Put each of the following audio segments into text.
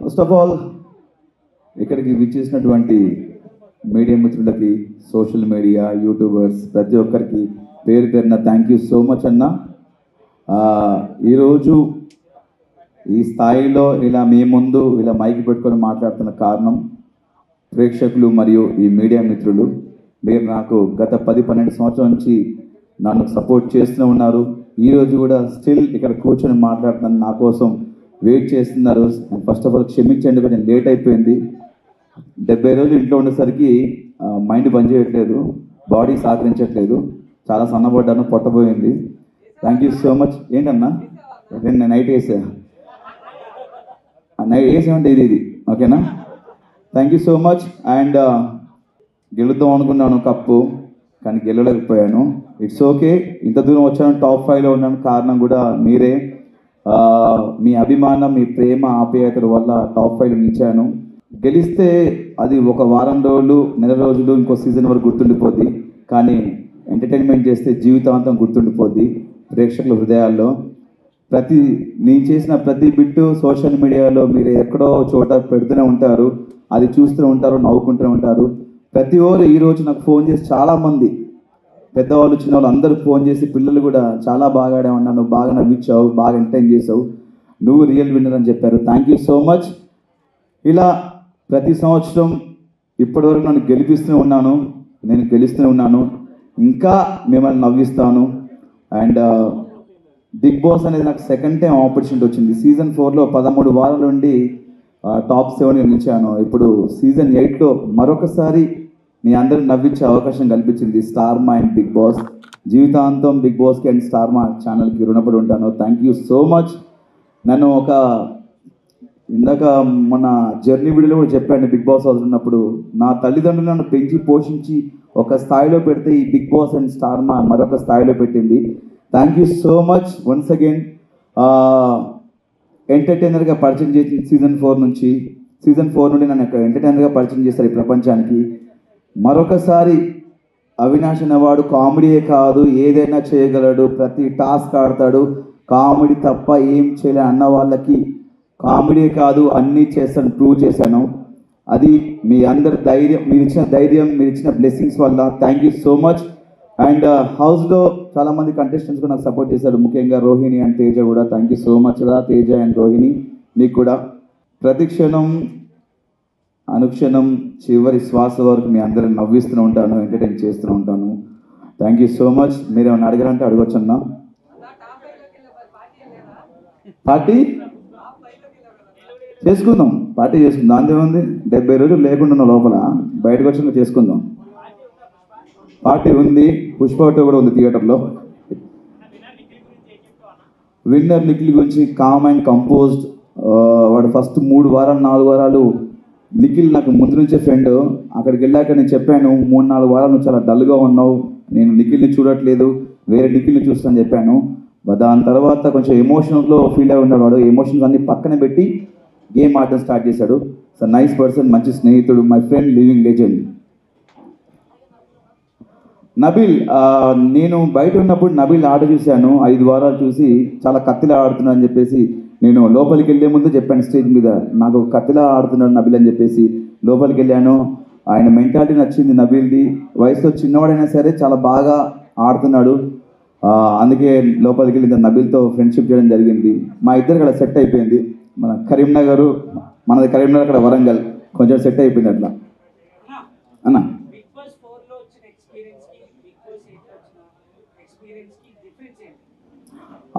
First of all ఇక్కడికి విచ్చేసినటువంటి media మిత్రులకి, సోషల్ మీడియా యూట్యూబర్స్ ప్రతి ఒక్కరికి పేరు పేరున థ్యాంక్ యూ సో మచ్ అన్న. ఈరోజు ఈ స్థాయిలో ఇలా మీ ముందు ఇలా మైక్ పెట్టుకొని మాట్లాడుతున్న కారణం ప్రేక్షకులు మరియు ఈ మీడియా మిత్రులు. మీరు నాకు గత 10-12 సంవత్సరాల నుంచి నన్ను సపోర్ట్ చేస్తూనే ఉన్నారు. ఈరోజు కూడా స్టిల్ ఇక్కడ కూర్చొని మాట్లాడుతున్నాను, నా కోసం వెయిట్ చేస్తున్నారు. ఫస్ట్ ఆఫ్ ఆల్ క్షమించండి, కొంచెం లేట్ అయిపోయింది. 70 రోజులు ఇంట్లో ఉండేసరికి మైండ్ పనిచేయట్లేదు, బాడీ సహకరించట్లేదు, చాలా సన్నబడ్డాను, పొట్టబోయింది. Thank you so much. ఏంటన్నా నేను నైట్ వేసా, నైట్ వేసామంటే ఇది ఓకేనా? Thank you so much. And గెలుద్దాం అనుకున్నాను కప్పు, కానీ గెలవలేకపోయాను. It's okay. ఇంత దూరం వచ్చాను, టాప్ 5లో ఉన్నాను, కారణం కూడా మీరే. మీ అభిమానం, మీ ప్రేమ, ఆప్యాయతల వల్ల టాప్ 5లో నిలిచాను. గెలిస్తే అది ఒక వారం రోజులు, నెల రోజులు, ఇంకో సీజన్ వరకు గుర్తుండిపోద్ది. కానీ ఎంటర్టైన్మెంట్ చేస్తే జీవితాంతం గుర్తుండిపోద్ది ప్రేక్షకుల హృదయాల్లో. నేను చేసిన ప్రతి బిట్టు సోషల్ మీడియాలో మీరు ఎక్కడో చోట పెడుతూనే ఉంటారు, అది చూస్తూనే ఉంటారు, నవ్వుకుంటూనే ఉంటారు. ప్రతి ఒక్కరు ఈరోజు నాకు ఫోన్ చేసి, చాలామంది పెద్దవాళ్ళు చిన్నవాళ్ళు అందరూ ఫోన్ చేసి, పిల్లలు కూడా చాలా బాగా ఆడామన్నా, నువ్వు బాగా నవ్వించావు, బాగా ఎంటర్టైన్ చేసావు, నువ్వు రియల్ విన్నర్ అని చెప్పారు. Thank you so much. ఇలా ప్రతి సంవత్సరం ఇప్పటివరకు నన్ను గెలిపిస్తూనే ఉన్నాను, నేను గెలుస్తూనే ఉన్నాను, ఇంకా మిమ్మల్ని నవ్విస్తాను. అండ్ బిగ్ బాస్ అనేది నాకు సెకండ్ టైం ఆపర్చునిటీ వచ్చింది. సీజన్ 4లో 13 వారాల నుండి టాప్ 7 నిలిచాను. ఇప్పుడు సీజన్ 8లో మరొకసారి మీ అందరూ నవ్వించే అవకాశం కల్పించింది స్టార్ మా అండ్ బిగ్ బాస్. జీవితాంతం బిగ్ బాస్కి అండ్ స్టార్ మా ఛానల్కి రుణపడి ఉంటాను. Thank you so much. నన్ను ఇందాక మన జర్నీ వీడియోలో కూడా చెప్పాను, బిగ్ బాస్ హౌస్ ఉన్నప్పుడు నా తల్లిదండ్రులు నన్ను పెంచి పోషించి ఒక స్థాయిలో పెడితే ఈ బిగ్ బాస్ అండ్ స్టార్ మా మరొక స్థాయిలో పెట్టింది. Thank you so much once again. ఎంటర్టైనర్గా పరిచయం చేసి సీజన్ 4 నుండి నన్ను ఎంటర్టైనర్గా పరిచయం చేస్తారు ఈ ప్రపంచానికి. మరొకసారి అవినాష్ అనేవాడు కామెడీయే కాదు, ఏదైనా చేయగలడు, ప్రతి టాస్క్ ఆడతాడు, కామెడీ తప్ప ఏం చేయలే అన్న వాళ్ళకి కామెడీ కాదు అన్నీ చేస్తాను, ప్రూవ్ చేశాను. అది మీ అందరి ధైర్యం, మీరు ఇచ్చిన ధైర్యం, మీరు ఇచ్చిన బ్లెస్సింగ్స్ వల్ల. Thank you so much. And హౌస్లో చాలామంది కంటెస్టెంట్స్ కూడా నాకు సపోర్ట్ చేశారు, ముఖ్యంగా రోహిణి అండ్ తేజ కూడా. థ్యాంక్ యూ సో మచ్ రా తేజ అండ్ రోహిణి, మీకు కూడా. ప్రతి క్షణం అనుక్షణం చివరి శ్వాస వరకు మీ అందరిని నవ్విస్తూనే ఉంటాను, ఎంటర్టైన్ చేస్తూనే ఉంటాను. Thank you so much. మీరు ఏమైనా అడగాలంటే అడగొచ్చన్నా. పార్టీ చేసుకుందాం, పార్టీ చేసుకుందాం, దాని ఏముంది. 70 రోజులు లేకుండా లోపల, బయటకు వచ్చి చేసుకుందాం. పార్టీ ఉంది, పుష్ప కూడా ఉంది థియేటర్లో. విన్నర్ నిఖిల్ గురించి కామ్ అండ్ కంపోజ్డ్. వాడు ఫస్ట్ 3 వారాలు 4 వారాలు నిఖిల్ నాకు ముందు నుంచే ఫ్రెండ్. అక్కడికి వెళ్ళాక నేను చెప్పాను, 3-4 వారాలు నువ్వు చాలా డల్గా ఉన్నావు, నేను నిఖిల్ని చూడట్లేదు, వేరే నిఖిల్ని చూస్తాను చెప్పాను. దాని తర్వాత కొంచెం ఎమోషనల్లో ఫీల్ అయి ఉన్నాడు వాడు. ఎమోషన్స్ అన్ని పక్కన పెట్టి గేమ్ ఆడటం స్టార్ట్ చేశాడు. సో నైస్ పర్సన్, మంచి స్నేహితుడు, my friend, living legend. Nabeel, నేను బయట ఉన్నప్పుడు నబీల్ ఆట చూశాను, 5 వారాలు చూసి చాలా కత్తిలా ఆడుతున్నాడు అని చెప్పేసి నేను లోపలికి వెళ్ళే ముందు చెప్పాను స్టేజ్ మీద, నాకు కత్తిలా ఆడుతున్నాడు నబీల్ అని చెప్పేసి. లోపలికి వెళ్ళాను, ఆయన మెంటాలిటీ నచ్చింది నబీల్ది. వయసులో చిన్నవాడైనా సరే చాలా బాగా ఆడుతున్నాడు. అందుకే లోపలికి వెళ్ళి నబీల్తో ఫ్రెండ్షిప్ చేయడం జరిగింది. మా ఇద్దరు అక్కడ సెట్ అయిపోయింది. మన కరీంనగర్, మనది కరీంనగర్, అక్కడ వరంగల్, కొంచెం సెట్ అయిపోయింది అట్లా అన్న.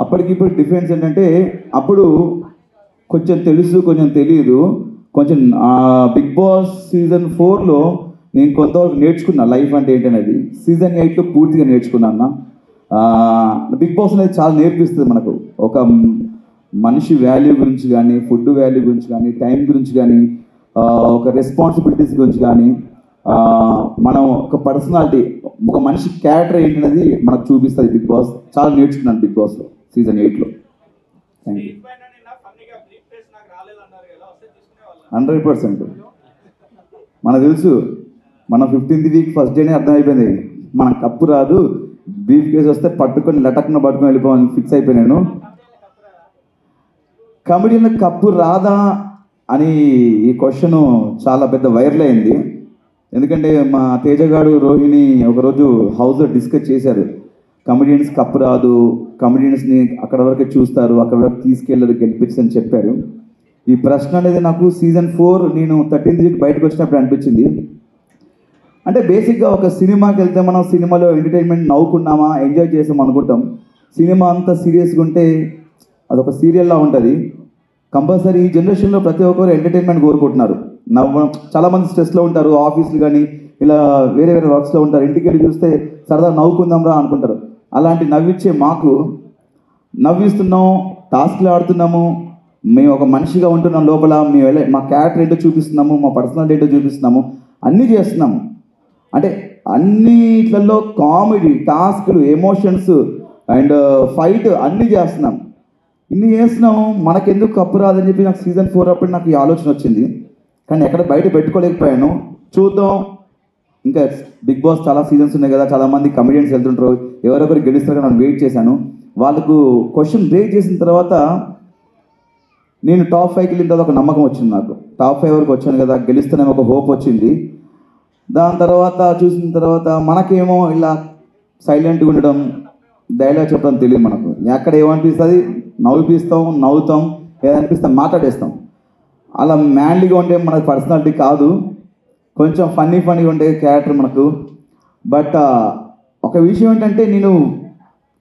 అప్పటికిప్పుడు డిఫరెన్స్ ఏంటంటే, అప్పుడు కొంచెం తెలుసు, కొంచెం తెలియదు. కొంచెం బిగ్ బాస్ సీజన్ 4లో నేను కొంతవరకు నేర్చుకున్నా లైఫ్ అంటే ఏంటనేది. సీజన్ 8లో పూర్తిగా నేర్చుకున్నాను. బిగ్ బాస్ అనేది చాలా నేర్పిస్తుంది మనకు, ఒక మనిషి వాల్యూ గురించి కానీ, ఫుడ్ వాల్యూ గురించి కానీ, టైం గురించి కానీ, ఒక రెస్పాన్సిబిలిటీస్ గురించి కానీ, మనం ఒక పర్సనాలిటీ, ఒక మనిషి క్యారెక్టర్ ఏంటనేది మనకు చూపిస్తుంది బిగ్ బాస్. చాలా నేర్చుకున్నాను బిగ్ బాస్లో సీజన్ 8లో. Thank you. 100%. మనకు తెలుసు, మన 15th వీక్ ఫస్ట్ డేనే అర్థమైపోయింది, మన కప్పు రాదు, బ్రీఫ్ కేసు వస్తే పట్టుకొని లటక్న పట్టుకొని వెళ్ళిపోవాలని ఫిక్స్ అయిపోయినాను. కమెడీలో కప్పు రాదా అని ఈ క్వశ్చన్ చాలా పెద్ద వైరల్ అయింది. ఎందుకంటే మా తేజగాడు రోహిణి ఒకరోజు హౌస్లో డిస్కస్ చేశారు. కమెడియన్స్ కప్పు రాదు, కమెడియన్స్ని అక్కడ వరకు చూస్తారు, అక్కడ వరకు తీసుకెళ్ళరు, గెలిపించని చెప్పారు. ఈ ప్రశ్న అనేది నాకు సీజన్ 4 నేను 13th వీక్ బయటకు వచ్చినప్పుడు అనిపించింది. అంటే బేసిక్గా ఒక సినిమాకి వెళ్తే మనం సినిమాలో ఎంటర్టైన్మెంట్ నవ్వుకున్నామా, ఎంజాయ్ చేసాం అనుకుంటాం. సినిమా అంతా సీరియస్గా ఉంటే అదొక సీరియల్లా ఉంటుంది. కంపల్సరీ ఈ జనరేషన్లో ప్రతి ఒక్కరు ఎంటర్టైన్మెంట్ కోరుకుంటున్నారు. చాలామంది స్ట్రెస్లో ఉంటారు, ఆఫీసులు కానీ ఇలా వేరే వేరే వర్క్స్లో ఉంటారు. ఇంటికి వెళ్ళి చూస్తే సరదా నవ్వుకుందాం రా అనుకుంటారు. అలాంటి నవ్విచ్చే మాకు నవ్విస్తున్నాం, టాస్క్లు ఆడుతున్నాము, మేము ఒక మనిషిగా ఉంటున్నాం లోపల, మేము మా క్యారెక్టర్ ఏంటో చూపిస్తున్నాము, మా పర్సనాలిటీ ఏంటో చూపిస్తున్నాము, అన్నీ చేస్తున్నాము. అంటే అన్నిట్లలో కామెడీ, టాస్క్లు, ఎమోషన్స్ అండ్ ఫైట్ అన్నీ చేస్తున్నాం. ఇన్ని చేస్తున్నాము, మనకెందుకు కప్పు రాదని చెప్పి నాకు సీజన్ 4 అప్పుడు నాకు ఈ ఆలోచన వచ్చింది. కానీ ఎక్కడ బయట పెట్టుకోలేకపోయాను. చూద్దాం, ఇంకా బిగ్ బాస్ చాలా సీజన్స్ ఉన్నాయి కదా, చాలామంది కమెడియన్స్ వెళ్తుంటారు, ఎవరెవరు గెలుస్తారో నేను వెయిట్ చేశాను. వాళ్ళకు క్వశ్చన్ రేజ్ చేసిన తర్వాత నేను టాప్ 5కి వెళ్ళిన తర్వాత ఒక నమ్మకం వచ్చింది. నాకు టాప్ 5 వరకు వచ్చాను కదా, గెలుస్తానేమో ఒక హోప్ వచ్చింది. దాని తర్వాత చూసిన తర్వాత మనకేమో ఇలా సైలెంట్గా ఉండడం, డైలాగ్ చెప్పడం తెలియదు మనకు. ఎక్కడ ఏమనిపిస్తుంది నవ్విపిస్తాం, నవ్వుతాం, ఏదనిపిస్తాం మాట్లాడేస్తాం. అలా మ్యాన్లీగా ఉంటే మన పర్సనాలిటీ కాదు, కొంచెం ఫన్నీగా ఉండే క్యారెక్టర్ మనకు. బట్ ఒక విషయం ఏంటంటే నేను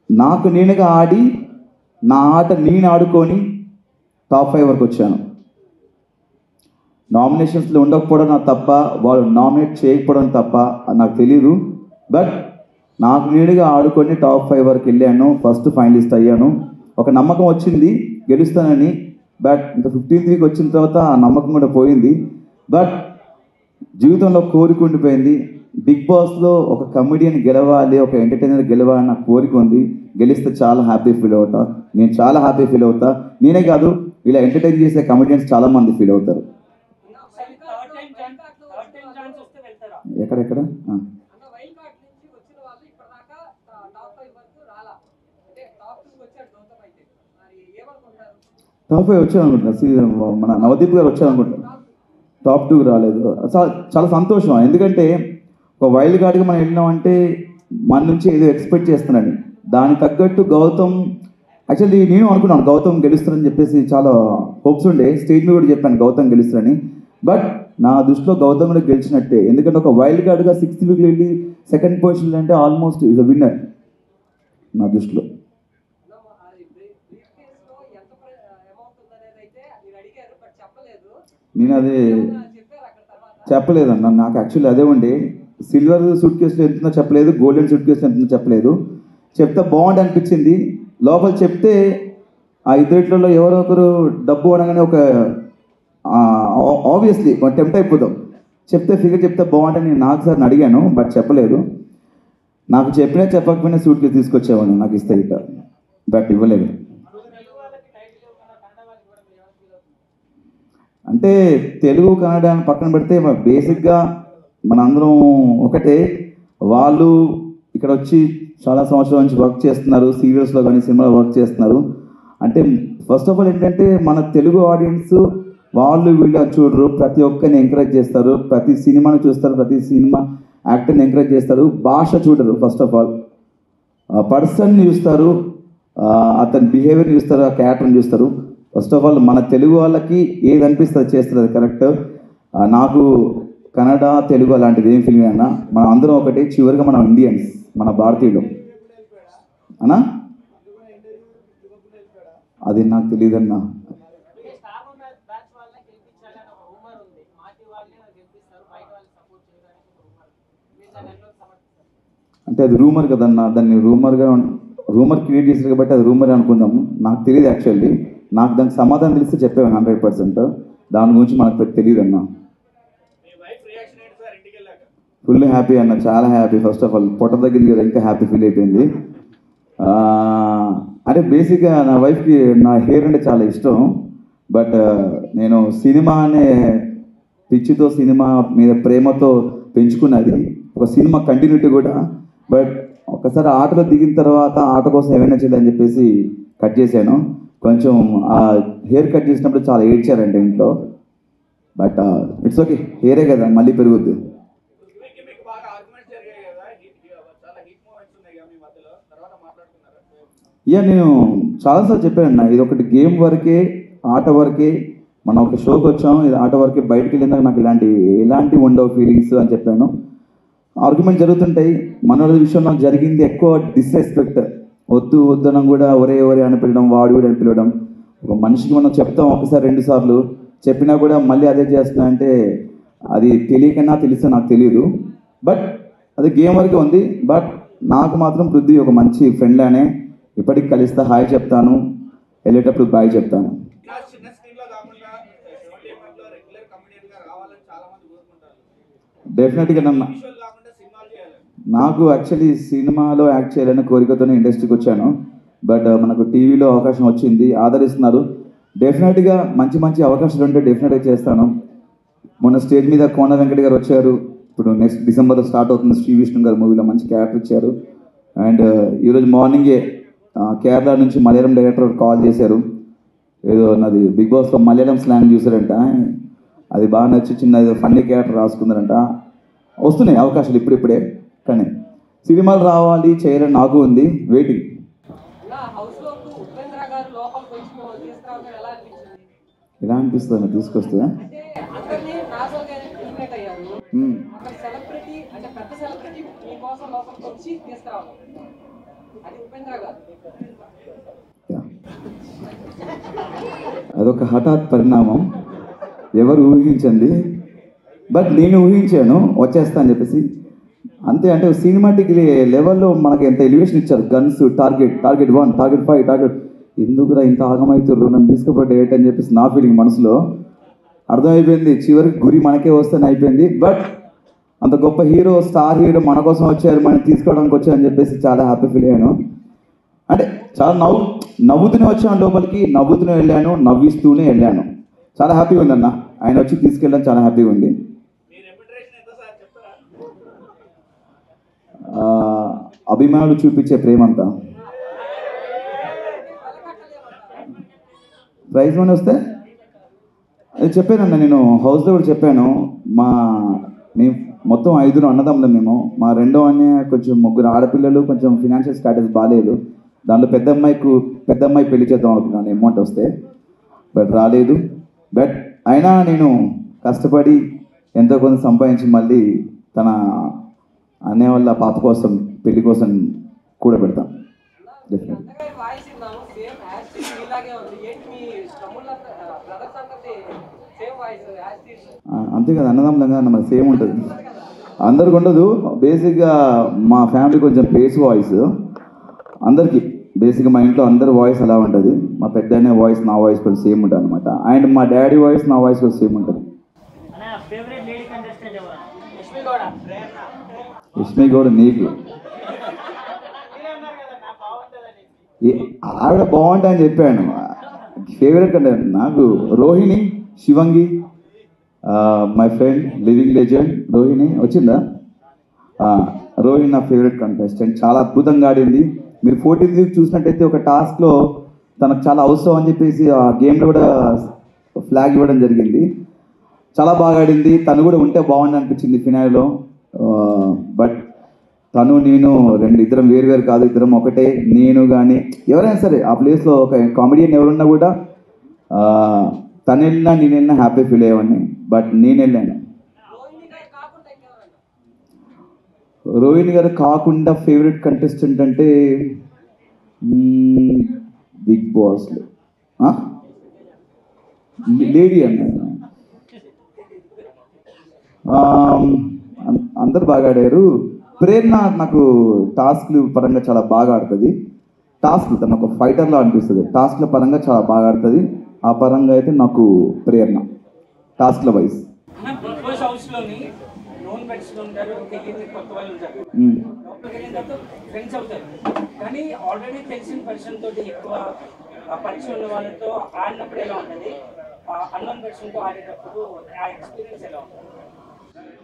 నాకు నేనుగా ఆడి నా ఆట నేను ఆడుకొని టాప్ 5 వరకు వచ్చాను. నామినేషన్స్లో ఉండకపోవడం నాకు తప్ప, వాళ్ళు నామినేట్ చేయకపోవడం తప్ప నాకు తెలీదు. బట్ నాకు నేనుగా ఆడుకొని టాప్ 5 వరకు వెళ్ళాను, ఫస్ట్ ఫైనలిస్ట్ అయ్యాను. ఒక నమ్మకం వచ్చింది గెలుస్తానని. బట్ ఇంకా 15th వీక్ వచ్చిన తర్వాత ఆ నమ్మకం కూడా పోయింది. బట్ జీవితంలో కోరిక ఉండిపోయింది. బిగ్ బాస్లో ఒక కమెడియన్ గెలవాలి, ఒక ఎంటర్టైనర్ గెలవాలని నాకు కోరిక ఉంది. గెలిస్తే చాలా హ్యాపీ ఫీల్ అవుతా, నేను చాలా హ్యాపీ ఫీల్ అవుతా. నేనే కాదు, ఇలా ఎంటర్టైన్ చేసే కమెడియన్స్ చాలామంది ఫీల్ అవుతారు. ఎక్కడెక్కడ టాప్ 5 వచ్చాను అనుకుంటున్నా. మన నవదీప్ గారు వచ్చారు అనుకుంటున్నా, టాప్ 2 రాలేదు. చాలా సంతోషం. ఎందుకంటే ఒక వైల్డ్ కార్డ్గా మనం వెళ్ళినామంటే మన నుంచి ఏదో ఎక్స్పెక్ట్ చేస్తున్నాను. దానికి తగ్గట్టు గౌతమ్, యాక్చువల్లీ నేను అనుకున్నాను గౌతమ్ గెలుస్తారని చెప్పేసి, చాలా హోప్స్ ఉండే. స్టేజ్ మీద కూడా చెప్పాను గౌతమ్ గెలుస్తారని. బట్ నా దృష్టిలో గౌతమ్ కూడా గెలిచినట్టే. ఎందుకంటే ఒక వైల్డ్ కార్డ్గా 6th వీక్లో వెళ్ళి 2nd పొజిషన్ అంటే ఆల్మోస్ట్ ఈజ్ అ విన్నర్ నా దృష్టిలో. నేను అదే చెప్పలేదన్న, నాకు యాక్చువల్లీ అదే ఉండే. సిల్వర్ సూట్ కేసులో ఎంతుందో చెప్పలేదు, గోల్డెన్ సూట్ కేసులో ఎంతుందో చెప్పలేదు. చెప్తే బాగుంది అనిపించింది. లోపల చెప్తే ఆ ఇద్దరిలో ఎవరో ఒకరు డబ్బు అనగానే ఒక ఆబ్వియస్లీ టెంప్ట్ అయిపోతాం. చెప్తే ఫిగర్ చెప్తే బాగుంటుంది. నేను నాకు సార్ అడిగాను, బట్ చెప్పలేదు. నాకు చెప్పినా చెప్పకపోయినా సూట్ కేసు తీసుకొచ్చేవాడు నాకు ఇస్తే ఇట్ట, బట్ ఇవ్వలేదు. అంటే తెలుగు కన్నడ అని పక్కన పెడితే బేసిక్గా మనందరం ఒకటే. వాళ్ళు ఇక్కడ వచ్చి చాలా సంవత్సరాల నుంచి వర్క్ చేస్తున్నారు, సీరియల్స్లో కానీ సినిమాలో వర్క్ చేస్తున్నారు. అంటే ఫస్ట్ ఆఫ్ ఆల్ ఏంటంటే మన తెలుగు ఆడియన్స్ వాళ్ళు వీళ్ళు చూడరు, ప్రతి ఒక్కరిని ఎంకరేజ్ చేస్తారు, ప్రతి సినిమాని చూస్తారు, ప్రతి సినిమా యాక్టర్ని ఎంకరేజ్ చేస్తారు. భాష చూడరు, ఫస్ట్ ఆఫ్ ఆల్ పర్సన్ని చూస్తారు, అతని బిహేవియర్ని చూస్తారు, ఆ క్యారెక్టర్ని చూస్తారు. ఫస్ట్ ఆఫ్ ఆల్ మన తెలుగు వాళ్ళకి ఏది అనిపిస్తుంది చేస్తుంది, అది కరెక్ట్. నాకు కన్నడ తెలుగు అలాంటిది ఏం ఫీలింగ్ అన్నా, మనం అందరం ఒకటి. చివరిగా మనం ఇండియన్స్, మన భారతీయులు అన్నా. అది నాకు తెలియదన్నా. అంటే అది రూమర్ కదన్నా, దాన్ని రూమర్ క్రియేట్ చేశారు కాబట్టి అది రూమర్ అనుకుందాము. నాకు తెలియదు యాక్చువల్లీ. నాకు దానికి సమాధానం తెలిస్తే చెప్పేవాను 100%. దాని గురించి మనకు తెలియదు అన్న. ఫుల్ హ్యాపీ అన్న, చాలా హ్యాపీ. ఫస్ట్ ఆఫ్ ఆల్ పొట్ట తగ్గింది కదా, ఇంకా హ్యాపీ ఫీల్ అయిపోయింది. అంటే బేసిక్గా నా వైఫ్కి నా హెయిర్ అంటే చాలా ఇష్టం. బట్ నేను సినిమా అనే పిచ్చితో, సినిమా మీద ప్రేమతో పెంచుకున్నది, ఒక సినిమా కంటిన్యూటీ కూడా. బట్ ఒకసారి ఆటలో దిగిన తర్వాత ఆట కోసం ఏమైనా చేయాలని చెప్పేసి కట్ చేశాను. కొంచెం ఆ హెయిర్ కట్ చేసినప్పుడు చాలా ఏడ్చారండి ఇంట్లో. బట్ ఇట్స్ ఓకే, హేరే కదా మళ్ళీ పెరుగుద్ది. ఇక నేను చాలాసార్లు చెప్పానన్నా, ఇది ఒకటి గేమ్ వరకే, ఆట వరకే, మనం ఒక షోకి వచ్చాం, ఇది ఆట వరకే, బయటికి వెళ్ళిందాక నాకు ఎలాంటి ఉండవు ఫీలింగ్స్ అని చెప్పాను. ఆర్గ్యుమెంట్ జరుగుతుంటాయి. మన విషయంలో జరిగింది ఎక్కువ డిస్రెస్పెక్ట్, వద్దు వద్దనం కూడా ఒరే ఒరే అని పిలవడం, వాడు కూడా అని పిలవడం. ఒక మనిషికి మనం చెప్తాం ఒకసారి 2 సార్లు చెప్పినా కూడా మళ్ళీ అదే చేస్తున్నా అంటే అది తెలియకన్నా తెలిస్తే నాకు తెలియదు. బట్ అది గేమ్ వరకే ఉంది. బట్ నాకు మాత్రం పృథ్వీ ఒక మంచి ఫ్రెండ్ అనే, ఇప్పటికి కలిస్తే హాయ్ చెప్తాను, వెళ్ళేటప్పుడు బాయ్ చెప్తాను. డెఫినెట్గా నాకు యాక్చువల్లీ సినిమాలో యాక్ట్ చేయాలనే కోరికతోనే ఇండస్ట్రీకి వచ్చాను. బట్ మనకు టీవీలో అవకాశం వచ్చింది, ఆదరిస్తున్నారు. డెఫినెట్గా మంచి మంచి అవకాశాలు ఉంటే డెఫినెట్గా చేస్తాను. మొన్న స్టేజ్ మీద కోన వెంకట గారు వచ్చారు. ఇప్పుడు నెక్స్ట్ డిసెంబర్లో స్టార్ట్ అవుతుంది శ్రీ విష్ణు గారు మూవీలో, మంచి క్యారెక్టర్ ఇచ్చారు. అండ్ ఈరోజు మార్నింగే కేరళ నుంచి మలయాళం డైరెక్టర్ కాల్ చేశారు. ఏదో నాది బిగ్ బాస్లో మలయాళం స్లాంగ్ చూసారంట, అది బాగా నచ్చి చిన్న ఏదో ఫన్నీ క్యారెక్టర్ రాసుకున్నారంట. వస్తున్నాయి అవకాశాలు ఇప్పుడిప్పుడే, కానీ సినిమాలు రావాలి చేయాలని నాకు ఉంది, వెయిటింగ్. ఎలా అనిపిస్తుంది తీసుకొస్తే? అదొక హఠాత్ పరిణామం, ఎవరు ఊహించండి. బట్ నేను ఊహించాను వచ్చేస్తా అని చెప్పేసి. అంతే, అంటే సినిమాటిక్ లెవెల్లో మనకి ఎంత ఎలివేషన్ ఇచ్చారు. గన్స్, టార్గెట్ 1, టార్గెట్ 5, టార్గెట్, ఎందుకురా ఇంత ఆగమవుతారు నన్ను తీసుకుపోతే ఏంటి అని చెప్పేసి నా ఫీలింగ్ మనసులో అర్థమైపోయింది. చివరికి గురి మనకే వస్తేనే అయిపోయింది. బట్ అంత గొప్ప హీరో, స్టార్ హీరో మన కోసం వచ్చారు, మనం తీసుకోవడానికి వచ్చారని చెప్పేసి చాలా హ్యాపీ ఫీల్ అయ్యాను. అంటే చాలా నవ్వుతూనే వచ్చాను లోపలికి, నవ్వుతూనే వెళ్ళాను, నవ్విస్తూనే వెళ్ళాను. చాలా హ్యాపీగా ఉందన్న, ఆయన వచ్చి తీసుకెళ్ళడం చాలా హ్యాపీగా ఉంది. అభిమానులు చూపించే ప్రేమంతా ప్రైజ్ మనీ వస్తే అది చెప్పానన్న, నేను హౌస్లో కూడా చెప్పాను. మేము మొత్తం 5 అన్నదమ్ములం మేము. మా రెండో అన్నయ్య కొంచెం 3 ఆడపిల్లలు, కొంచెం ఫినాన్షియల్ స్టాటస్ బాగాలేదు. దాంట్లో పెద్ద అమ్మాయి పెళ్లి చేద్దాం అనుకున్నాను అమౌంట్ వస్తే, బట్ రాలేదు. బట్ అయినా నేను కష్టపడి ఎంతో కొంత సంపాదించి మళ్ళీ తన అన్నయ్య వాళ్ళ పాప కోసం, పెళ్లి కోసం కూడా పెడతాను. డెఫినెట్ అంతే కదా, అన్నదమ్ములంగా మన సేమ్ ఉంటుంది, అందరికి ఉండదు. బేసిక్గా మా ఫ్యామిలీ కొంచెం బేస్ వాయిస్, అందరికీ బేసిక్గా మా ఇంట్లో అందరి వాయిస్ అలా ఉంటుంది. మా పెద్దనే వాయిస్ నా వాయిస్ కొంచెం సేమ్ ఉంటుంది అనమాట. అండ్ మా డాడీ వాయిస్ నా వాయిస్ కొంచెం సేమ్ ఉంటుంది. యష్మి గౌడ్ నీకు ఆవిడ బాగుంటా అని చెప్పాను. ఫేవరెట్ అంటే నాకు Rohini, Shivangi, my friend living legend Rohini వచ్చిందా? రోహిణి నా ఫేవరెట్ కంటెస్టెంట్, చాలా అద్భుతంగా ఆడింది. మీరు 14th వీక్ చూసినట్టయితే ఒక టాస్క్లో తనకు చాలా అవసరం అని చెప్పేసి ఆ గేమ్లో కూడా ఫ్లాగ్ ఇవ్వడం జరిగింది. చాలా బాగా ఆడింది. తను కూడా ఉంటే బాగుంది అనిపించింది ఫినాయిలో. బట్ తను నేను ఇద్దరం వేరు కాదు, ఇద్దరం ఒకటే. నేను కానీ ఎవరైనా సరే ఆ ప్లేస్లో ఒక కామెడియన్ ఎవరున్నా కూడా తను వెళ్ళినా నేను వెళ్ళినా హ్యాపీ ఫీల్ అయ్యేవాడిని. బట్ నేను వెళ్ళాను. రోహిణి గారు కాకుండా ఫేవరెట్ కంటెస్టెంట్ అంటే బిగ్ బాస్లో లేడీ అన్న, అందరు బాగా ఆడారు. ప్రేరణ నాకు టాస్క్లు పరంగా చాలా బాగా ఆడుతుంది. టాస్క్లు తను ఒక ఫైటర్లా అనిపిస్తుంది. టాస్క్ల పరంగా చాలా బాగా ఆడుతుంది. ఆ పరంగా అయితే నాకు ప్రేరణ టాస్క్ల వైజ్.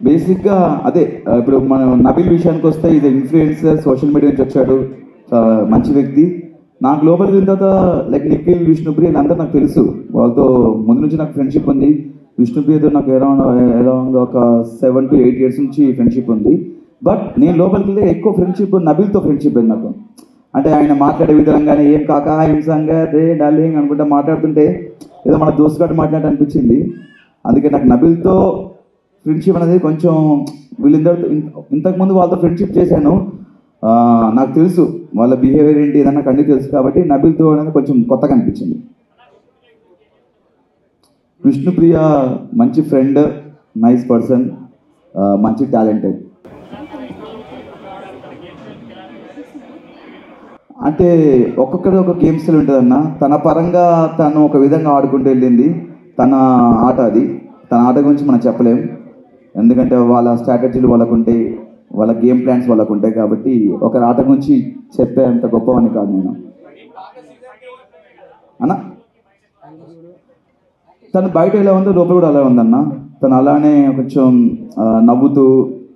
బేసిక్గా అదే, ఇప్పుడు మనం నబిల్ విషయానికి వస్తే ఇది ఇన్ఫ్లుయెన్సర్, సోషల్ మీడియా నుంచి వచ్చాడు, మంచి వ్యక్తి. నాకు లోపలికి వెళ్ళిన తర్వాత లైక్ నిఖిల్, విష్ణుప్రియ అందరూ నాకు తెలుసు, వాళ్ళతో ముందు నుంచి నాకు ఫ్రెండ్షిప్ ఉంది. విష్ణుప్రియతో నాకు అరౌండ్ ఒక 7 to 8 years నుంచి ఫ్రెండ్షిప్ ఉంది. బట్ నేను లోపలికి వెళ్ళి ఎక్కువ ఫ్రెండ్షిప్ నబిల్తో ఫ్రెండ్షిప్ ఉంది నాకు. అంటే ఆయన మాట్లాడే విధంగానే ఏం కాకా ఏం సంగతే డార్లింగ్ అనుకుంటా మాట్లాడుతుంటే ఏదో మన దోస్తుగాడు మాట్లాడినట్టు అనిపించింది. అందుకే నాకు నబిల్తో ఫ్రెండ్షిప్ అనేది కొంచెం వీళ్ళిద్దరితో ఇంతకుముందు వాళ్ళతో ఫ్రెండ్షిప్ చేశాను, నాకు తెలుసు వాళ్ళ బిహేవియర్ ఏంటి ఏదన్నా నాకు అన్నీ తెలుసు. కాబట్టి నబిల్తో అనేది కొంచెం కొత్తగా అనిపించింది. విష్ణుప్రియ మంచి ఫ్రెండ్, నైస్ పర్సన్, మంచి టాలెంటెడ్. అంటే ఒక్కొక్కటి ఒక గేమ్ స్టైల్ ఉంటుందన్న. తన పరంగా తను ఒక విధంగా ఆడుకుంటూ వెళ్ళింది, తన ఆట అది. తన ఆట గురించి మనం చెప్పలేం, ఎందుకంటే వాళ్ళ స్ట్రాటజీలు వాళ్ళకు ఉంటాయి, వాళ్ళ గేమ్ ప్లాన్స్ వాళ్ళకు ఉంటాయి. కాబట్టి ఒకరి ఆట గురించి చెప్పే అంత గొప్పవని కాదు నేను అన్న. తను బయట ఎలా ఉందో లోపల కూడా అలా ఉందన్న. తను అలానే కొంచెం నవ్వుతూ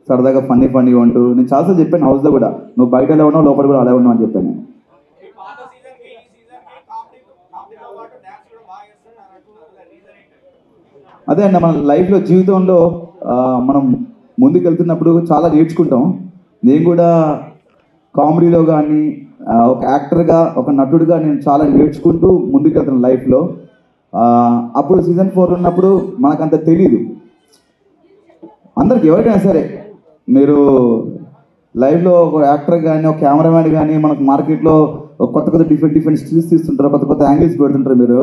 సరదాగా ఫన్నీగా ఉంటూ, నేను చాలాసార్లు చెప్పాను హౌస్లో కూడా, నువ్వు బయట ఎలా ఉన్నావు లోపల కూడా అలా ఉన్నావు అని చెప్పాను. అదే అన్న, మన లైఫ్లో జీవితంలో మనం ముందుకు వెళ్తున్నప్పుడు చాలా నేర్చుకుంటాం. నేను కూడా కామెడీలో కానీ ఒక యాక్టర్గా ఒక నటుడిగా నేను చాలా నేర్చుకుంటూ ముందుకు వెళ్తాను లైఫ్లో. అప్పుడు సీజన్ 4 ఉన్నప్పుడు మనకంత తెలీదు. అందరికి ఎవరికైనా సరే మీరు లైవ్లో ఒక యాక్టర్ కానీ ఒక కెమెరామ్యాన్ కానీ మనకు మార్కెట్లో కొత్త డిఫరెంట్ స్టిల్స్ తీస్తుంటారు, కొత్త యాంగిల్స్ పెడుతుంటారు. మీరు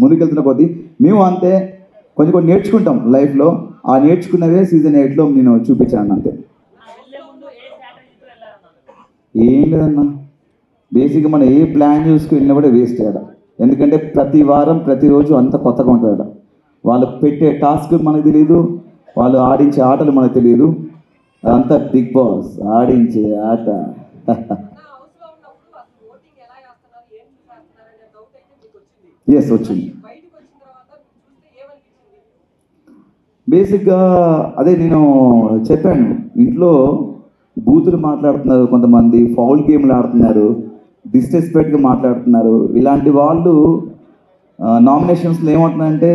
ముందుకెళ్తున్న కొద్దీ మేము అంతే కొంచెం నేర్చుకుంటాం లైఫ్లో. ఆ నేర్చుకున్నవే సీజన్ 8లో నేను చూపించాను అంతే. ఏం లేదన్నా, బేసిక్గా మనం ఏ ప్లాన్ చూసుకుని కూడా వేస్ట్ అయ్యాడ. ఎందుకంటే ప్రతి వారం ప్రతిరోజు అంత కొత్తగా ఉంటాడు. వాళ్ళు పెట్టే టాస్క్ మనకు తెలియదు, వాళ్ళు ఆడించే ఆటలు మనకు తెలియదు. అదంతా బిగ్ బాస్ ఆడించే ఆట. ఎస్ వచ్చింది. బేసిక్గా అదే నేను చెప్పాను, ఇంట్లో బూతులు మాట్లాడుతున్నారు, కొంతమంది ఫౌల్ గేమ్లు ఆడుతున్నారు, డిస్రెస్పెక్ట్గా మాట్లాడుతున్నారు. ఇలాంటి వాళ్ళు నామినేషన్స్లో ఏమంటున్నారంటే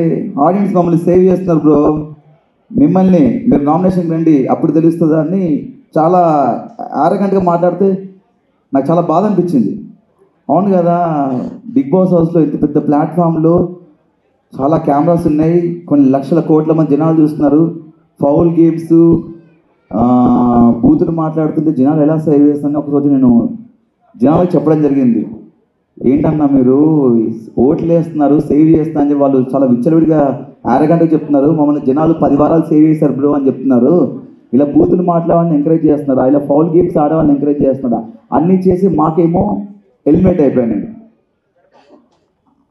ఆడియన్స్ మమ్మల్ని సేవ్ చేస్తున్నారు బ్రో, మిమ్మల్ని మీరు నామినేషన్కి రండి అప్పుడు తెలుస్తుంది అని చాలా ఆరగంటగా మాట్లాడితే నాకు చాలా బాధ అనిపించింది. అవును కదా, బిగ్ బాస్ హౌస్లో ఇంత పెద్ద ప్లాట్ఫామ్లో చాలా కెమెరాస్ ఉన్నాయి, కొన్ని లక్షల కోట్ల మంది జనాలు చూస్తున్నారు. ఫౌల్ గేమ్స్ బూతులు మాట్లాడుతుంటే జనాలు ఎలా సేవ్ చేస్తారని ఒకరోజు నేను జనాలకు చెప్పడం జరిగింది. ఏంటన్నా మీరు ఓట్లు వేస్తున్నారు సేవ్ చేస్తున్నా అని వాళ్ళు చాలా విచ్చలవిడిగా అరగంటగా చెప్తున్నారు, మమ్మల్ని జనాలు 10 వారాలు సేవ్ చేశారు బ్రో అని చెప్తున్నారు. ఇలా బూతులు మాట్లాడాలని ఎంకరేజ్ చేస్తున్నారా, ఇలా ఫౌల్ గేమ్స్ ఆడవాళ్ళని ఎంకరేజ్ చేస్తున్నారా, అన్నీ చేసి మాకేమో ఎలిమినేట్ అయిపోయాను.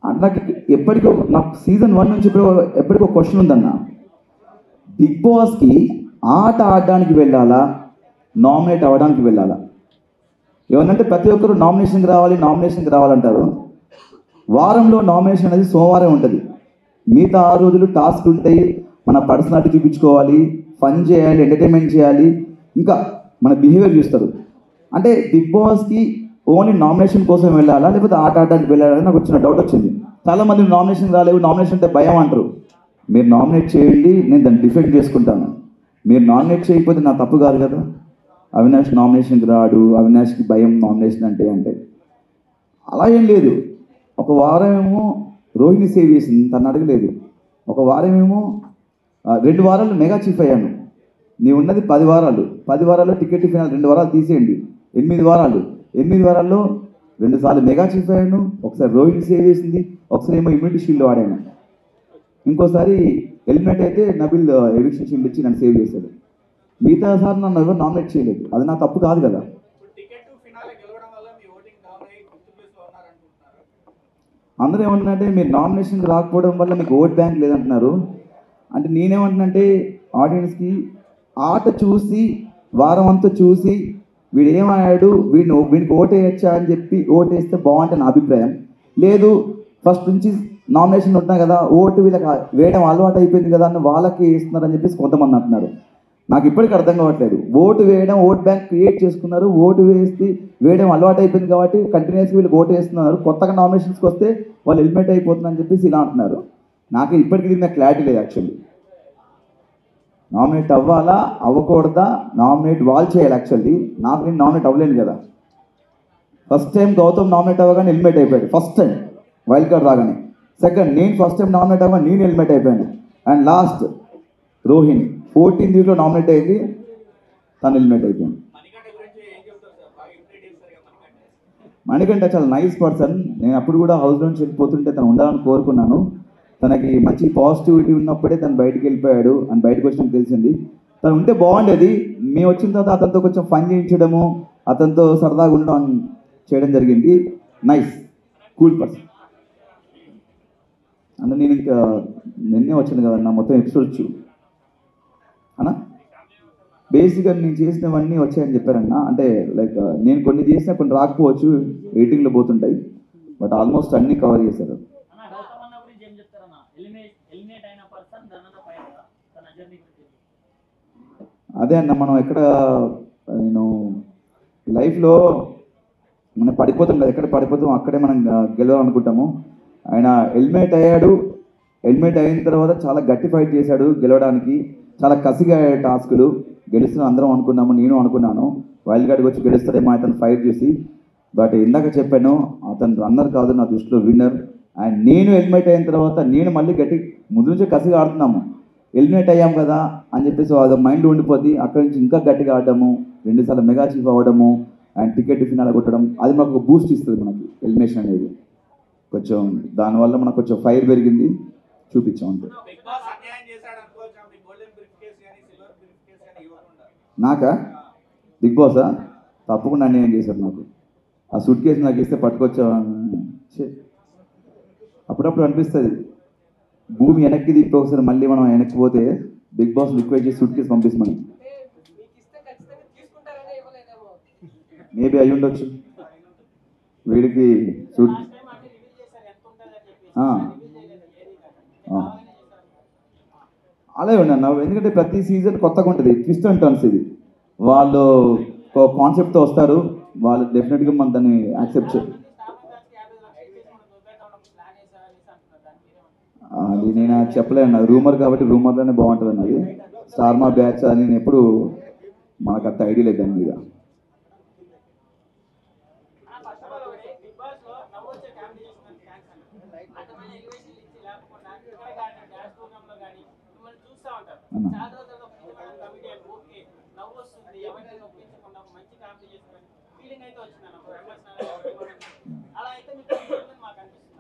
నాకు ఎప్పటికో నాకు సీజన్ 1 నుంచి ఎప్పటికో క్వశ్చన్ ఉందన్న, బిగ్ బాస్కి ఆట ఆడడానికి వెళ్ళాలా నామినేట్ అవ్వడానికి వెళ్ళాలా? ఏమనంటే ప్రతి ఒక్కరు నామినేషన్కి రావాలంటారు. వారంలో నామినేషన్ అనేది సోమవారం ఉంటుంది, మిగతా 6 రోజులు టాస్క్ ఉంటాయి, మన పర్సనాలిటీ చూపించుకోవాలి, ఫన్ చేయాలి, ఎంటర్టైన్మెంట్ చేయాలి, ఇంకా మన బిహేవియర్ చూస్తారు. అంటే బిగ్ బాస్కి ఓన్లీ నామినేషన్ కోసం వెళ్ళాలా లేకపోతే ఆట ఆడడానికి వెళ్ళాలని నాకు వచ్చిన డౌట్ వచ్చింది. చాలామంది నామినేషన్ రాలేవు, నామినేషన్ అంటే భయం అంటారు. మీరు నామినేట్ చేయండి, నేను దాన్ని డిఫెండ్ చేసుకుంటాను. మీరు నామినేట్ చేయకపోతే నా తప్పు కాదు కదా. అవినాష్ నామినేషన్కి రాడు, అవినాష్కి భయం నామినేషన్ అంటే అలా ఏం లేదు. ఒక వారం ఏమో రోహిణి సేవ్ చేసింది, తను అడగలేదు. ఒక వారం ఏమో 2 వారాలు మెగా చీఫ్ అయ్యాను. నీ ఉన్నది 10 వారాలు, 10 వారాల్లో టికెట్ ఫైనల్ 2 వారాలు తీసేయండి, 8 వారాలు. 8 వారాల్లో 2 సార్లు మెగా చీఫ్ అయ్యాను, ఒకసారి రోహిణి సేవ్ చేసింది, ఒకసారి ఏమో ఇమ్యూనిటీ షీల్డ్ వాడాను, ఇంకోసారి ఎలిమినేట్ అయితే నబిల్ ఎవిక్షన్ షీల్డ్ ఇచ్చి నన్ను సేవ్ చేశాడు. మిగతా సార్ నన్ను ఎవరు నామినేట్ చేయలేదు, అది నా తప్పు కాదు కదా. అందరూ ఏమంటున్నారంటే మీరు నామినేషన్కి రాకపోవడం వల్ల మీకు ఓట్ బ్యాంక్ లేదంటున్నారు. అంటే నేనేమంటున్నానంటే ఆడియన్స్కి ఆట చూసి వారం అంతా చూసి వీడు ఏమయ్యాడు, వీడికి ఓటేయచ్చా అని చెప్పి ఓటేస్తే బాగుంటుంది నా అభిప్రాయం. లేదు ఫస్ట్ నుంచి నామినేషన్ ఉంటున్నా కదా, ఓటు వీళ్ళకి వేయడం అలవాటు అయిపోయింది కదా అని వాళ్ళకి వేస్తున్నారని చెప్పేసి కొంతమంది అంటున్నారు. నాకు ఇప్పటికీ అర్థం కావట్లేదు. ఓటు వేయడం, ఓట్ బ్యాంక్ క్రియేట్ చేసుకున్నారు, ఓటు వేయడం అలవాటు అయిపోయింది కాబట్టి కంటిన్యూస్గా వీళ్ళకి ఓటు వేస్తున్నారు. కొత్తగా నామినేషన్స్కి వస్తే వాళ్ళు ఎలిమినేట్ అయిపోతున్నారని చెప్పేసి ఇలా అంటున్నారు. నాకు ఇప్పటికీ దీని మీద క్లారిటీ లేదు యాక్చువల్లీ. నామినేట్ అవ్వాలా అవ్వకూడదా, నామినేట్ వాళ్ళు చేయాలి యాక్చువల్లీ. నాకు నేను నామినేట్ అవ్వలేను కదా. ఫస్ట్ టైం గౌతమ్ నామినేట్ అవ్వగానే ఎలిమినేట్ అయిపోయాడు, ఫస్ట్ టైం వైల్డ్ కార్డ్ రాగానే. సెకండ్ నేను ఫస్ట్ టైం నామినేట్ అవ్వగానే నేను ఎలిమినేట్ అయిపోయాను. అండ్ లాస్ట్ రోహిణి 14 దీంట్లో నామినేట్ అయింది, తను ఎలిమినేట్ అయిపోయింది. మణికంఠ చాలా నైస్ పర్సన్. నేను అప్పుడు కూడా హౌస్ నుంచి వెళ్ళిపోతుంటే తను ఉండాలని కోరుకున్నాను. తనకి మంచి పాజిటివిటీ ఉన్నప్పుడే తను బయటికి వెళ్ళిపోయాడు అని బయటకు వచ్చినట్టు తెలిసింది. తను ఉంటే బాగుండేది. మేము వచ్చిన తర్వాత అతనితో కొంచెం ఫన్ చేయించడము, అతనితో సరదాగా ఉండడం చేయడం జరిగింది. Nice cool person. అంటే నేను ఇంకా నిన్నే వచ్చాను కదన్నా, మొత్తం ఎపిసోడ్స్ అన్నా బేసిక్గా నేను చేసినవన్నీ వచ్చాయని చెప్పారన్నా. అంటే లైక్ నేను కొన్ని చేసినా కొన్ని రాకపోవచ్చు, ఎడిటింగ్లో పోతుంటాయి, బట్ ఆల్మోస్ట్ అన్నీ కవర్ చేశారు. అదే అన్న, మనం ఎక్కడ నేను లైఫ్లో మనం పడిపోతాం కదా, ఎక్కడ పడిపోతాం అక్కడే మనం గెలవాలనుకుంటాము. ఆయన ఎలిమినేట్ అయ్యాడు. ఎలిమినేట్ అయిన తర్వాత చాలా గట్టి ఫైట్ చేశాడు గెలవడానికి. చాలా కసిగా టాస్కులు గెలుస్తున్నాం అందరం అనుకున్నాము, నేను అనుకున్నాను వైల్డ్ కార్డ్కి వచ్చి గెలుస్తాడేమో అతను ఫైట్ చేసి. బట్ ఇందాక చెప్పాను, అతను రన్నర్ కాదు నా దృష్టిలో విన్నర్. అండ్ నేను ఎలిమినేట్ అయిన తర్వాత నేను మళ్ళీ గట్టి ముందు నుంచే కసిగా ఆడుతున్నాము. ఎలిమినేట్ అయ్యాం కదా అని చెప్పేసి అది మైండ్లో ఉండిపోద్ది. అక్కడి నుంచి ఇంకా గట్టిగా ఆడటము, 2 సార్లు మెగా చీఫ్ అవ్వడము అండ్ టికెట్ ఫినాల్ కొట్టడం, అది మనకు ఒక బూస్ట్ ఇస్తుంది మనకి ఎలిమినేషన్ అనేది. కొంచెం దానివల్ల మనకు కొంచెం ఫైర్ పెరిగింది, చూపించాం అంతే. నాకా బిగ్ బాసా తప్పకుండా అన్యాయం చేశారు నాకు. ఆ సూట్ కేసు నాకు ఇస్తే పట్టుకొచ్చా. అప్పుడప్పుడు అనిపిస్తుంది భూమి వెనక్కి తిప్పి ఒకసారి మళ్ళీ మనం వెనక్కి పోతే బిగ్ బాస్ రిక్వెస్ట్ చేసి సూట్ కేసు పంపిస్తామని. మేబీ అయ్యి ఉండొచ్చు వీడికి సూట్. అలాగే ఉన్నాను, ఎందుకంటే ప్రతి సీజన్ కొత్తగా ఉంటుంది, ట్విస్ట్ అండ్ టర్న్స్. ఇది వాళ్ళు ఒక కాన్సెప్ట్తో వస్తారు, వాళ్ళు డెఫినెట్గా మనం దాన్ని యాక్సెప్ట్ చేయాలి. అది నేను చెప్పలేను, అది రూమర్ కాబట్టి రూమర్లోనే బాగుంటుంది అన్నది. స్టార్ మా బ్యాచ్ అని నేను ఎప్పుడు మనకు అంత ఐడియా లేదు దాని మీద.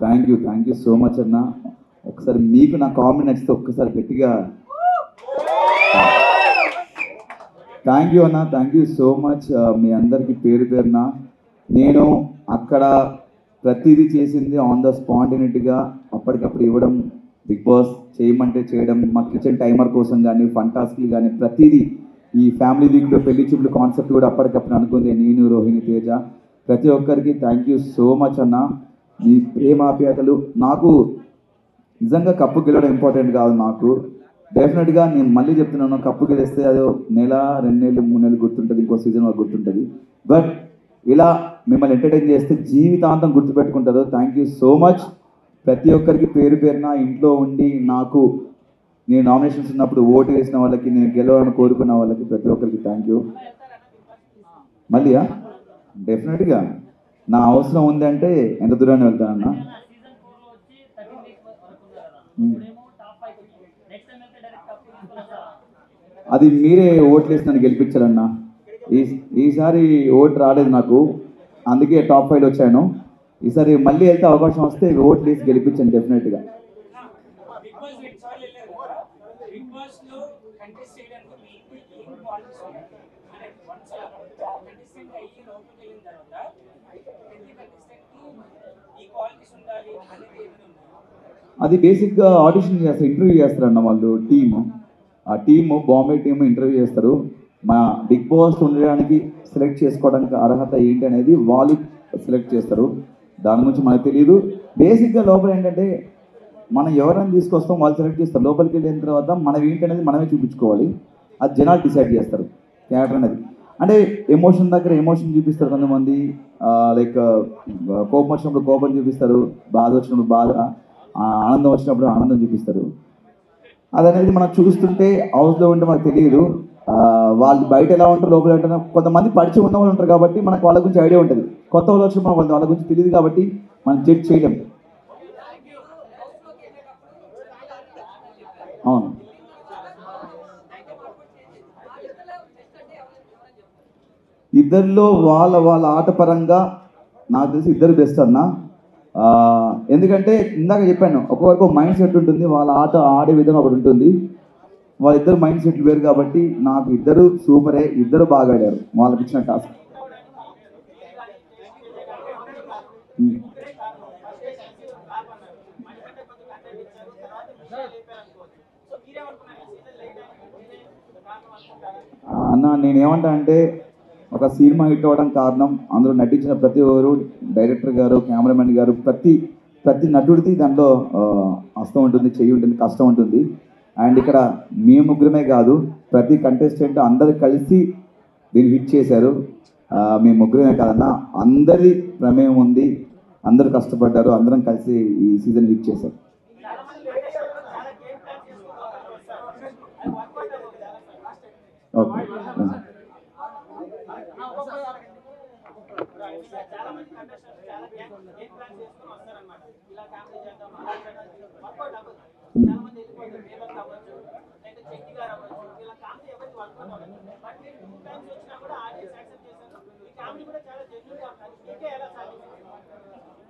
థ్యాంక్ యూ సో మచ్ అన్న. ఒకసారి మీకు నా కామెంట్ నచ్చితే ఒక్కసారి గట్టిగా థ్యాంక్ యూ అన్న. థ్యాంక్ యూ సో మచ్ మీ అందరికీ పేరు పేరున. నేను అక్కడ ప్రతిదీ చేసింది ఆన్ ద స్పాంటేనిటీగా అప్పటికప్పుడు ఇవ్వడం, బిగ్ బాస్ చేయమంటే చేయడం, మా కిచెన్ టైమర్ కోసం కానీ ఫన్ టాస్క్లు కానీ ప్రతిదీ. ఈ ఫ్యామిలీ వీక్లో పెళ్లి చూపులు కాన్సెప్ట్ కూడా అప్పటికప్పుడు అనుకుంది నేను, రోహిణి, తేజ, ప్రతి ఒక్కరికి థ్యాంక్ యూ సో మచ్ అన్న. మీ ప్రేమాప్యాతలు నాకు నిజంగా కప్పు గెలవడం ఇంపార్టెంట్ కాదు నాకు. డెఫినెట్గా నేను మళ్ళీ చెప్తున్నాను, కప్పు గెలిస్తే అది 1 నెల 2 నెలలు 3 నెలలు గుర్తుంటుంది, ఇంకో సీజన్ వరకు గుర్తుంటుంది. బట్ ఇలా మిమ్మల్ని ఎంటర్టైన్ చేస్తే జీవితాంతం గుర్తుపెట్టుకుంటారు. Thank you so much. ప్రతి ఒక్కరికి పేరు పేరున ఇంట్లో ఉండి నాకు నేను నామినేషన్స్ ఉన్నప్పుడు ఓటు వేసిన వాళ్ళకి, నేను గెలవాలని కోరుకున్న వాళ్ళకి ప్రతి ఒక్కరికి థ్యాంక్ యూ. మళ్ళీ డెఫినెట్గా నా అవసరం ఉంది అంటే ఎంత దూరాన్ని వెళ్తానన్నా. అది మీరే ఓట్లు వేసి నన్ను గెలిపించాలన్నా. ఈసారి ఓటు రాలేదు నాకు, అందుకే టాప్ 5 వచ్చాను. ఈసారి మళ్ళీ వెళ్తే అవకాశం వస్తే ఓట్లు వేసి గెలిపించాను డెఫినెట్గా. అది బేసిక్గా ఆడిషన్ చేస్తారు, ఇంటర్వ్యూ చేస్తారన్న వాళ్ళు టీము. ఆ టీము బాంబే టీము ఇంటర్వ్యూ చేస్తారు. మా బిగ్ బాస్ ఉండడానికి సెలెక్ట్ చేసుకోవడానికి అర్హత ఏంటి అనేది వాళ్ళు సెలెక్ట్ చేస్తారు. దాని గురించి మనకు తెలియదు. బేసిక్గా లోపల ఏంటంటే మనం ఎవరైనా తీసుకొస్తాం, వాళ్ళు సెలెక్ట్ చేస్తారు. లోపలికి వెళ్ళిన తర్వాత మనం ఏంటి అనేది మనమే చూపించుకోవాలి. అది జనాలు డిసైడ్ చేస్తారు క్యారెక్టర్ అనేది. అంటే ఎమోషన్ దగ్గర ఎమోషన్ చూపిస్తారు కొంతమంది, లైక్ కోపం వచ్చినప్పుడు కోపం చూపిస్తారు, బాధ వచ్చినప్పుడు బాధ. ఆ ఆనందం వచ్చినప్పుడు ఆనందం చూపిస్తారు. అదనేది మనం చూస్తుంటే హౌస్లో ఉంటే మనకు తెలియదు. వాళ్ళు బయట ఎలా ఉంటారు, లోపల ఉంటారు. కొంతమంది పరిచయం ఉన్న వాళ్ళు ఉంటారు కాబట్టి మనకు వాళ్ళ గురించి ఐడియా ఉంటుంది. కొత్త వాళ్ళు వచ్చిన మనకు వాళ్ళ గురించి తెలియదు కాబట్టి మనం జడ్జ్ చేయలేం. అవును, ఇద్దరిలో వాళ్ళ వాళ్ళ ఆట పరంగా నాకు తెలిసి ఇద్దరు బెస్ట్ అన్న. ఎందుకంటే ఇందాక చెప్పాను, ఒక్కొక్కరికి ఒక మైండ్ సెట్ ఉంటుంది, వాళ్ళ ఆట ఆడే విధంగా ఒకటి ఉంటుంది. వాళ్ళిద్దరు మైండ్ సెట్లు వేరు కాబట్టి నాకు ఇద్దరు సూపరే, ఇద్దరు బాగా ఆడారు వాళ్ళకి ఇచ్చిన టాస్క్. అన్న నేనేమంటా అంటే, ఒక సినిమా హిట్ అవ్వడం కారణం అందులో నటించిన ప్రతి ఒక్కరు, డైరెక్టర్ గారు, కెమెరామెన్ గారు, ప్రతి ప్రతి నటుడికి దాంట్లో హస్తం ఉంటుంది, చెయ్యి ఉంటుంది, కష్టం ఉంటుంది. అండ్ ఇక్కడ మీ ముగ్గురమే కాదు, ప్రతి కంటెస్టెంట్ అందరు కలిసి దీన్ని హిట్ చేశారు. మీ ముగ్గురమే కాదన్న, అందరి ప్రమేయం ఉంది, అందరూ కష్టపడ్డారు, అందరం కలిసి ఈ సీజన్ హిట్ చేశారు. ఓకే,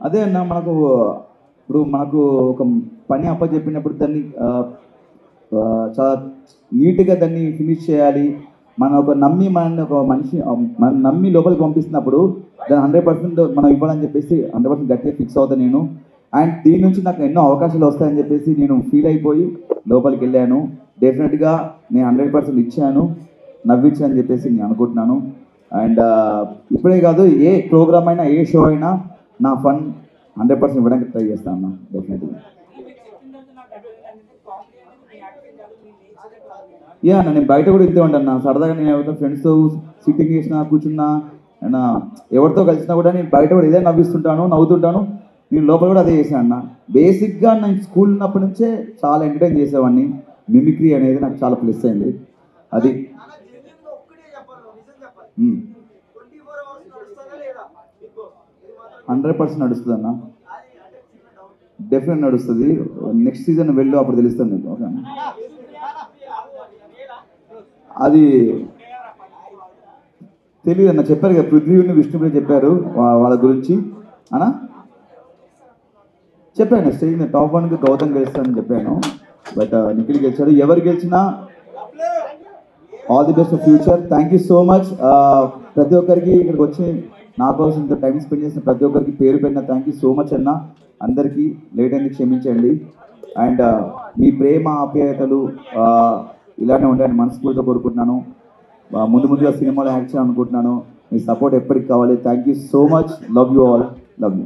అదే అన్న, మనకు ఒక పని అప్పచెప్పినప్పుడు దాన్ని చాలా నీట్గా దాన్ని ఫినిష్ చేయాలి. మనం ఒక మనిషి మనం నమ్మి లోపలికి పంపిస్తున్నప్పుడు దాన్ని 100% మనం ఇవ్వాలని చెప్పేసి 100% గట్టిగా ఫిక్స్ అవుతాను నేను. అండ్ దీని నుంచి నాకు ఎన్నో అవకాశాలు వస్తాయని చెప్పేసి నేను ఫీల్ అయిపోయి లోపలికి వెళ్ళాను. డెఫినెట్గా నేను 100% ఇచ్చాను, నవ్వించాను అని చెప్పేసి నేను అనుకుంటున్నాను. అండ్ ఇప్పుడే కాదు, ఏ ప్రోగ్రామ్ అయినా, ఏ షో అయినా నా ఫన్ 100% ఇవ్వడానికి ట్రై చేస్తాను అన్న, డెఫినెట్గా. యా అన్న, నేను బయట కూడా ఇంతే ఉంటాను. సరదాగా నేను ఎవరితో ఫ్రెండ్స్తో సిట్టింగ్ చేసినా, కూర్చున్నా, ఎవరితో కలిసినా కూడా నేను బయట కూడా ఇదే నవ్విస్తుంటాను, నవ్వుతుంటాను. నేను లోపల కూడా అదే చేశాను అన్న. బేసిక్గా నేను స్కూల్ ఉన్నప్పటి నుంచే చాలా ఎంటర్టైన్ చేసేవాడిని. మిమిక్రీ అనేది నాకు చాలా ప్లస్ అయింది. అది 100% నడుస్తుంది అన్న, డెఫినెట్ నడుస్తుంది. నెక్స్ట్ సీజన్ వెళ్ళు, అప్పుడు తెలుస్తుంది మీకు. ఓకే, అది తెలియదు అన్న, చెప్పారు కదా పృథ్వీని విష్ణుప్రియ చెప్పారు వాళ్ళ గురించి అన్న. చెప్పాను స్టేజ్ మీద టాప్ 1కి గౌతమ్ గెలుస్తానని చెప్పాను. బట్ నిఖిల్ గెలిచాడు. ఎవరు గెలిచినా all the best for future. Thank you so much. ప్రతి ఒక్కరికి ఇక్కడికి వచ్చి నా కోసం ఇంత టైం స్పెండ్ చేసిన ప్రతి ఒక్కరికి పేరు పెట్టిన థ్యాంక్ యూ సో మచ్ అన్న. అందరికీ లేట్ అయింది, క్షమించండి. అండ్ మీ ప్రేమ ఆప్యాయతలు ఇలానే ఉండాలని మనస్ఫూర్తిగా కోరుకుంటున్నాను. ముందుగా సినిమాలో యాక్ట్ చేయాలనుకుంటున్నాను. మీ సపోర్ట్ ఎప్పటికి కావాలి. Thank you so much. Love you all. Love you.